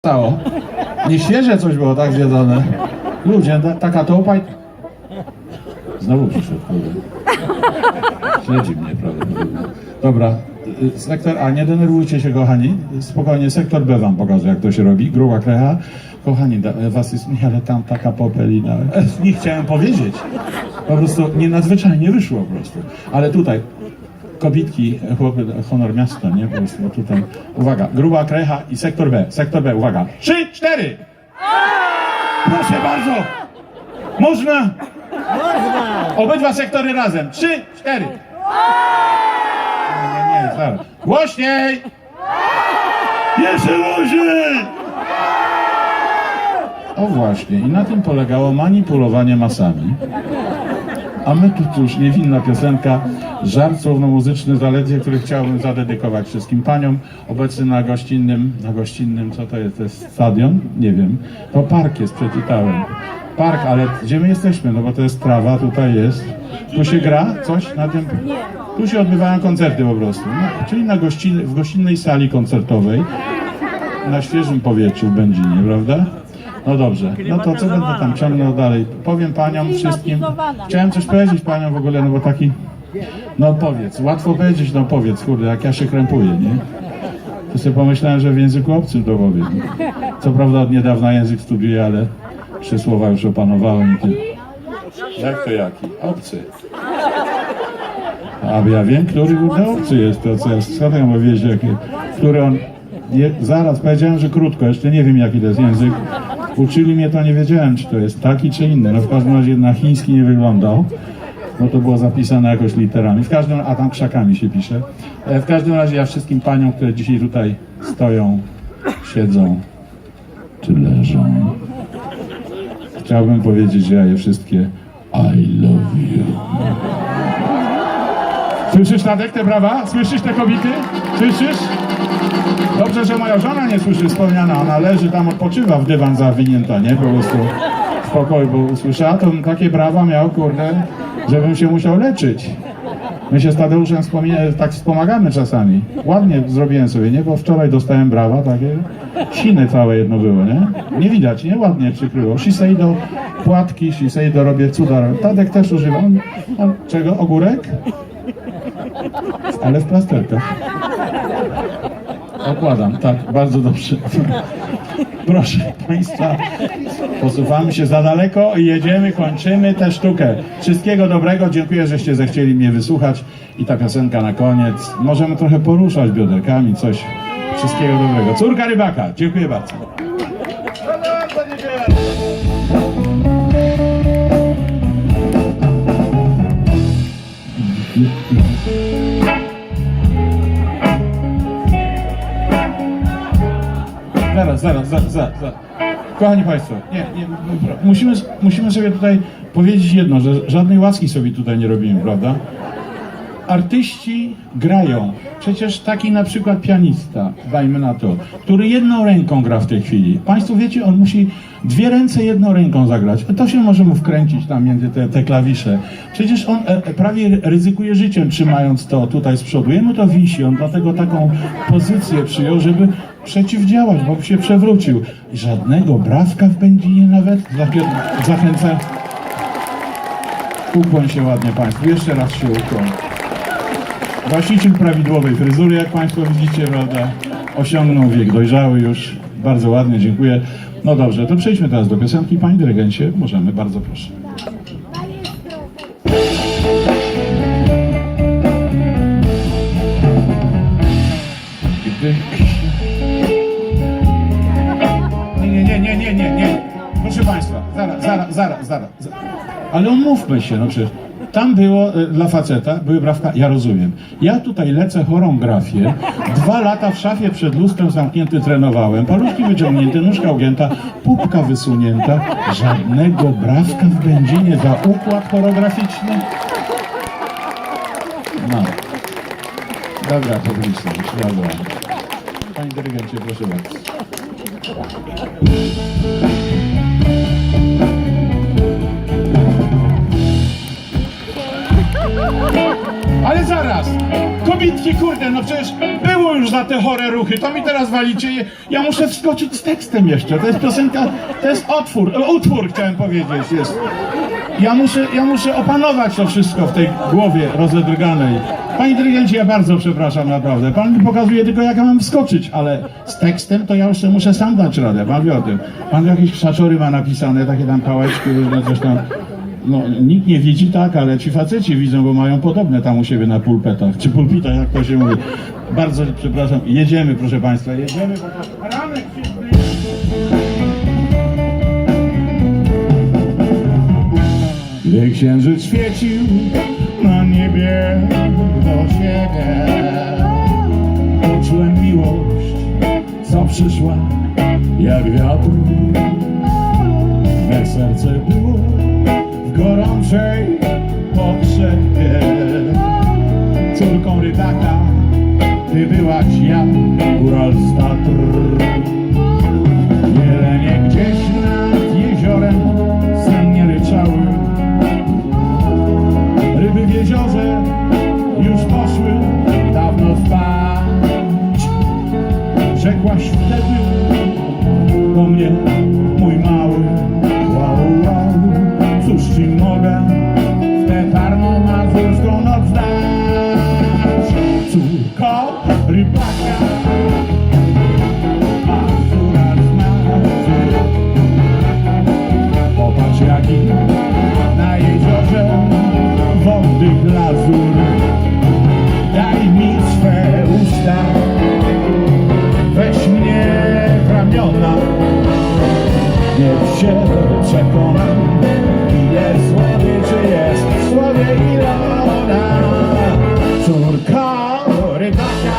stało. Nieświeże coś było tak zjedzone. Ludzie, taka tołpa i... Znowu przyszedł, kurde. Śledzi mnie prawdopodobnie. Dobra, sektor A, nie denerwujcie się kochani. Spokojnie, sektor B wam pokażę jak to się robi. Gruba krecha. Kochani, was jest ale tam taka popelina. Nie chciałem powiedzieć. Po prostu nie nadzwyczajnie wyszło po prostu. Ale tutaj kobitki, chłopy, honor miasta, nie? Po prostu tutaj. Uwaga, gruba krecha i sektor B. Sektor B, uwaga. 3, 4! Proszę bardzo! Można? Można! Obydwa sektory razem. 3, 4! Nie, zaraz. Głośniej! Jeszcze głośniej! O właśnie, i na tym polegało manipulowanie masami. A my tu cóż, niewinna piosenka, żart słowno-muzyczny zaledwie, który chciałbym zadedykować wszystkim paniom obecnym na gościnnym, co to jest? To jest stadion? Nie wiem. To park jest, przeczytałem. Park, ale gdzie my jesteśmy? No bo to jest trawa, tutaj jest. Tu się gra coś na tym? Tu się odbywają koncerty po prostu. No, czyli w gościnnej sali koncertowej, na świeżym powietrzu w Będzinie, prawda? No dobrze, no to co będę tam ciągnął dalej? Powiem paniom wszystkim, chciałem coś powiedzieć paniom w ogóle, no bo taki, no powiedz, łatwo powiedzieć, no powiedz, kurde, jak ja się krępuję, nie? To sobie pomyślałem, że w języku obcym to powiem. Co prawda od niedawna język studiuję, ale 3 słowa już opanowałem i ty. Jak to jaki? Obcy. A ja wiem, który obcy jest, to co ja skąd ja mogę wiedzieć, który on... Zaraz powiedziałem, że krótko, jeszcze nie wiem jaki to jest język. Uczyli mnie to, nie wiedziałem czy to jest taki czy inny. No w każdym razie na chiński nie wyglądał. No to było zapisane jakoś literami. A tam krzakami się pisze. W każdym razie ja wszystkim paniom, które dzisiaj tutaj stoją, siedzą czy leżą, chciałbym powiedzieć, że ja je wszystkie I love you. Słyszysz, Tadek, te brawa? Słyszysz te kobiety? Słyszysz? Dobrze, że moja żona nie słyszy wspomniana, ona leży tam, odpoczywa w dywan zawinięta, nie? Po prostu w pokoju, bo usłyszała, to bym takie brawa miał, kurde, żebym się musiał leczyć. My się z Tadeuszem tak wspomagamy czasami. Ładnie zrobiłem sobie, nie? Bo wczoraj dostałem brawa, takie siny całe jedno było, nie? Nie widać, nie? Ładnie przykryło. Shiseido, płatki, Shiseido robię, cuda robię. Tadek też używa. Czego? Ogórek? Ale w plasterkach. Okładam, tak, bardzo dobrze. Proszę Państwa, posuwamy się za daleko i jedziemy, kończymy tę sztukę. Wszystkiego dobrego, dziękuję, żeście zechcieli mnie wysłuchać i ta piosenka na koniec. Możemy trochę poruszać bioderkami, coś. Wszystkiego dobrego. Córka rybaka, dziękuję bardzo. Zaraz. Kochani Państwo, musimy sobie tutaj powiedzieć jedno, że żadnej łaski sobie tutaj nie robimy, prawda? Artyści grają. Przecież taki na przykład pianista, dajmy na to, który jedną ręką gra w tej chwili. Państwo wiecie, on musi 2 ręce jedną ręką zagrać. To się może mu wkręcić tam między te klawisze. Przecież on prawie ryzykuje życiem, trzymając to tutaj z przodu. Jemu to wisi, on dlatego taką pozycję przyjął, żeby przeciwdziałać, bo by się przewrócił. Żadnego brawka w Będzinie nawet. Zachęcam. Ukłoń się ładnie Państwu. Jeszcze raz się ukłoń. Właściciel prawidłowej fryzury, jak Państwo widzicie, prawda, osiągnął wiek dojrzały już. Bardzo ładnie, dziękuję. No dobrze, to przejdźmy teraz do piosenki. Panie dyrygencie, możemy, bardzo proszę. Nie. Proszę Państwa, zaraz. Ale umówmy się, no przecież. Tam było dla faceta, były brawka, ja rozumiem. Ja tutaj lecę choreografię, 2 lata w szafie przed lustrem zamknięty trenowałem, paluszki wyciągnięte, nóżka ugięta, pupka wysunięta. Żadnego brawka w Będzinie za układ choreograficzny. No. Dobra, to wyliczę, bardzo ładnie. Panie dyrygencie, proszę bardzo. Ale zaraz! Kobitki, kurde, no przecież było już za te chore ruchy, to mi teraz walicie. Ja muszę wskoczyć z tekstem jeszcze. To jest piosenka, to jest utwór chciałem powiedzieć, jest. Ja muszę opanować to wszystko w tej głowie rozedrganej. Panie dyrygencie, ja bardzo przepraszam, naprawdę. Pan mi pokazuje tylko, jak ja mam wskoczyć, ale z tekstem to ja już sobie muszę sam dać radę. Pan wie o tym. Pan jakieś krzaczory ma napisane, takie tam pałeczki różne, coś tam. No, nikt nie widzi tak, ale ci faceci widzą, bo mają podobne tam u siebie na pulpetach, czy pulpitach, jak to się mówi. Bardzo przepraszam. Jedziemy, proszę Państwa, jedziemy, bo to ranek się zbliża. Gdy księżyc świecił na niebie do siebie, poczułem miłość, co przyszła jak wiatr. Me serce było w gorącej potrzebie. Córką rybaka ty byłaś jak góral z Tatr. Jelenie gdzieś nad jeziorem sennie ryczały. Ryby w jeziorze już poszły dawno spać. Rzekłaś wtedy do mnie, mój mały, wow, wow, cóż ci mogę w tę czarną mazurską noc dać? Córko rybaka, Mazura z Mazur. Popatrz jaki na jeziorze wody glazur. Daj mi swe usta, weź mnie w ramiona. Niech się przekonam, ile słodyczy jest w słowie Ilona. Córka rybaka,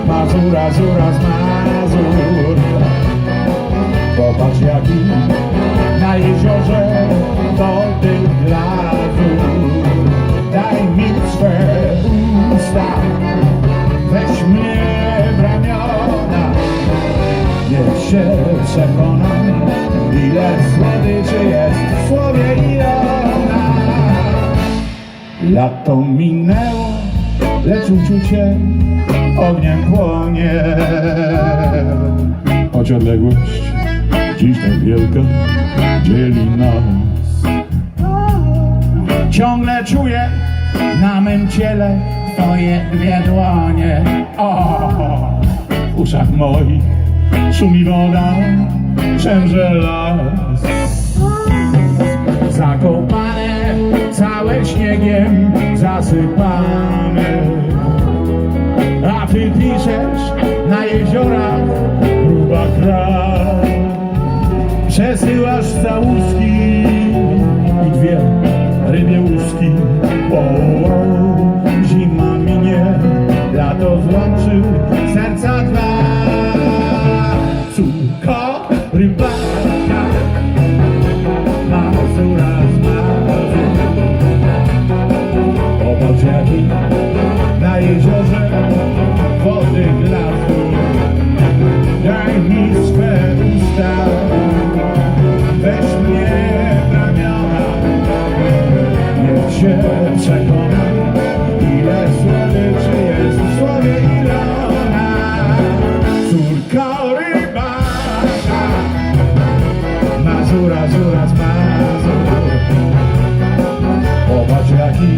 Mazura, Zura z Mazur. Popatrz jaki na jeziorze wody glazur. Daj mi swe usta, weź mnie w ramiona. Niech się przekonam, ile słodyczy jest w słowie Ilona. Lato minęło, lecz uczucie ogniem płonie. Choć odległość dziś tak wielka dzieli nas. Ciągle czuję na mym ciele twoje dwie dłonie. W uszach moich szumi woda, szemrze las. Zakopane, całe śniegiem zasypane. A ty piszesz na jeziorach gruba kraw. Przesyłasz całuski i dwie rybie łuski. Zima minie, lato złączy serca dwa. Córko rybaka, Mazura z Mazur. Popatrz jaki na jeziorze wody glazur. Daj mi swe usta, weź mnie w ramiona. Niech się przekonam, ile słodyczy jest w słowie Ilona. Córka rybaka, Mazura, Zura z Mazur. Popatrz jaki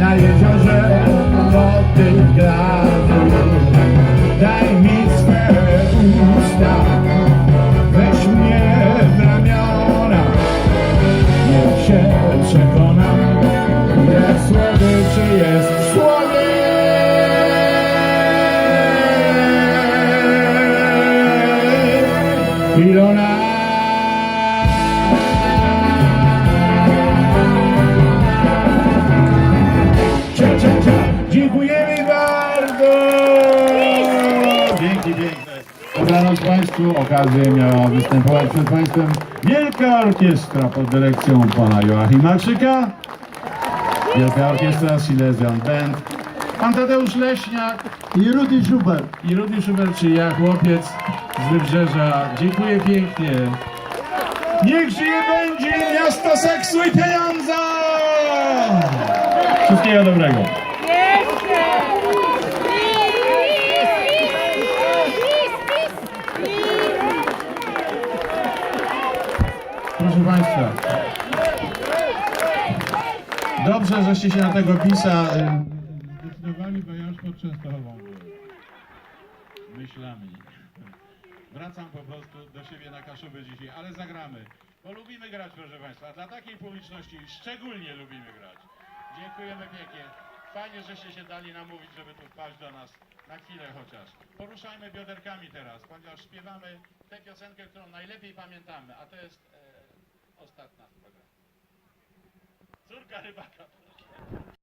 na jeziorze wody glazur. Daj mi swe usta, weź mnie w ramiona. Niech się przekonam, ile słodyczy jest w słowie Ilona. Dziękujemy bardzo! Dzięki piękne. Dobranoc Państwu. Okazję miała występować przed Państwem Wielka Orkiestra pod dyrekcją pana Joachima Krzyka. Wielka Orkiestra Silesian Band. Pan Tadeusz Leśniak I Rudy Schubert. i Rudy Schubert, czyli ja, chłopiec z Wybrzeża. Dziękuję pięknie. Niech żyje będzie miasto seksu i pieniądza! Wszystkiego dobrego. Proszę Państwa, dobrze, żeście się na tego PiS-a zdecydowali, bo ja już pod Częstochową byłem. Myślami. Wracam po prostu do siebie na Kaszubę dzisiaj, ale zagramy, bo lubimy grać, proszę Państwa. Dla takiej publiczności szczególnie lubimy grać. Dziękujemy pięknie. Fajnie, żeście się dali namówić, żeby tu wpaść do nas na chwilę chociaż. Poruszajmy bioderkami teraz, ponieważ śpiewamy tę piosenkę, którą najlepiej pamiętamy, a to jest ostatnia z programu. Córka rybaka.